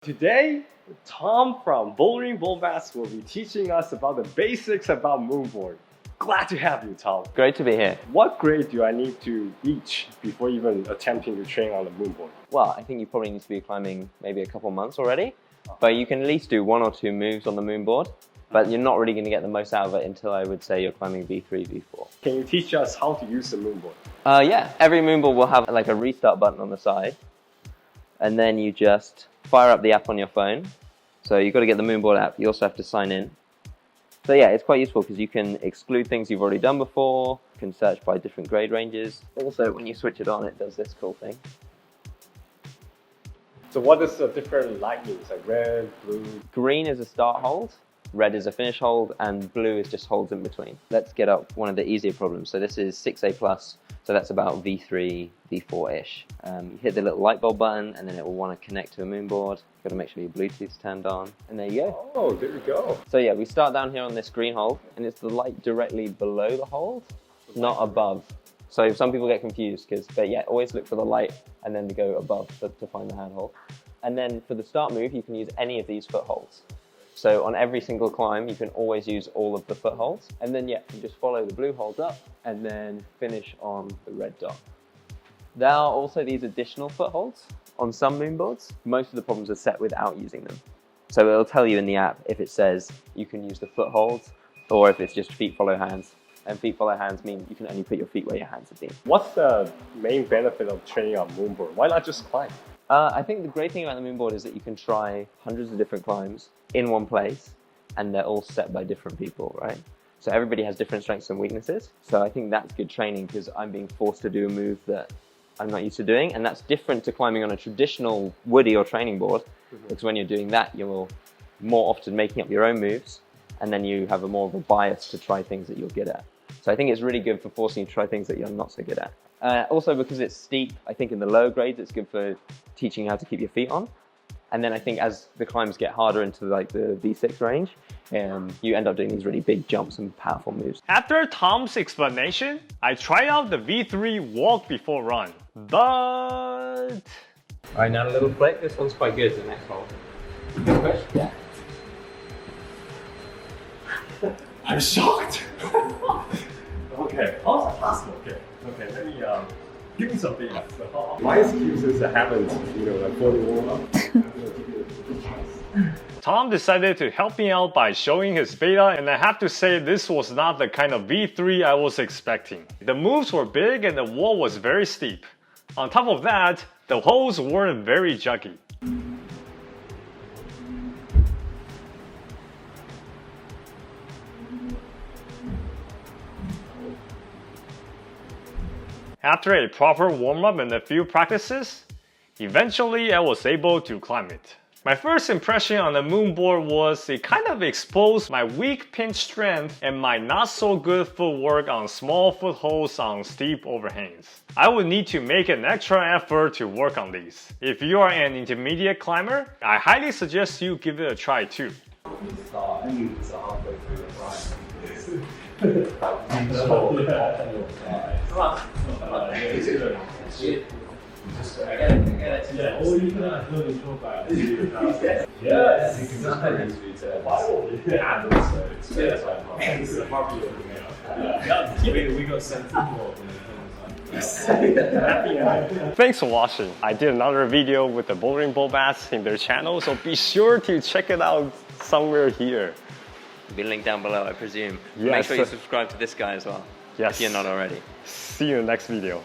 Today, Tom from Bouldering Bobat will be teaching us about the basics about MoonBoard. Glad to have you, Tom. Great to be here. What grade do I need to reach before even attempting to train on the MoonBoard? Well, I think you probably need to be climbing maybe a couple months already, but you can at least do 1 or 2 moves on the MoonBoard, but you're not really going to get the most out of it until I would say you're climbing V3, V4. Can you teach us how to use the MoonBoard? Yeah, every MoonBoard will have like a restart button on the side, and then you just fire up the app on your phone. So you've got to get the MoonBoard app. You also have to sign in. So yeah, it's quite useful because you can exclude things you've already done before, you can search by different grade ranges. Also, when you switch it on, it does this cool thing. So what is the different lightnings, like red, blue? Green is a start hold, red is a finish hold, and blue is just holds in between. Let's get up one of the easier problems. So this is 6A+, so that's about V3, V4-ish. You hit the little light bulb button, and then it will want to connect to a MoonBoard. You've got to make sure your Bluetooth's turned on, and there you go. Oh, there we go. So yeah, we start down here on this green hold, and it's the light directly below the hold, not above. So some people get confused, but yeah, always look for the light and then to go above to find the handhold. And then for the start move, you can use any of these footholds. So on every single climb, you can always use all of the footholds. And then yeah, you just follow the blue holds up and then finish on the red dot. There are also these additional footholds on some MoonBoards. Most of the problems are set without using them. So it'll tell you in the app if it says you can use the footholds or if it's just feet follow hands. And feet follow hands mean you can only put your feet where your hands have been. What's the main benefit of training on MoonBoard? Why not just climb? I think the great thing about the MoonBoard is that you can try hundreds of different climbs in one place, and they're all set by different people, right? So everybody has different strengths and weaknesses. So I think that's good training because I'm being forced to do a move that I'm not used to doing, and that's different to climbing on a traditional woody or training board, because when you're doing that, you're more often making up your own moves, and then you have more of a bias to try things that you're good at. So I think it's really good for forcing you to try things that you're not so good at. Also because it's steep, I think in the lower grades it's good for teaching how to keep your feet on. And then I think as the climbs get harder into like the V6 range, you end up doing these really big jumps and powerful moves. After Tom's explanation, I tried out the V3 walk before run, but... Alright, now a little flick. This one's quite good, the next hold. Good push? Yeah. I'm shocked. Okay, how is that possible? Okay, let me give me some data. So, my excuses I haven't, like fully warm up. I'm gonna give you a good chance. Tom decided to help me out by showing his beta, and I have to say this was not the kind of V3 I was expecting. The moves were big and the wall was very steep. On top of that, the holes weren't very juggy. After a proper warm-up and a few practices, eventually I was able to climb it. My first impression on the MoonBoard was it kind of exposed my weak pinch strength and my not so good footwork on small footholds on steep overhangs. I would need to make an extra effort to work on these. If you are an intermediate climber, I highly suggest you give it a try too. Thanks for watching. I did another video with the Bouldering Bobats in their channel, so be sure to check it out somewhere here. It'll be linked down below, I presume. Yes. Make sure you subscribe to this guy as well, Yes. if you're not already. See you in the next video.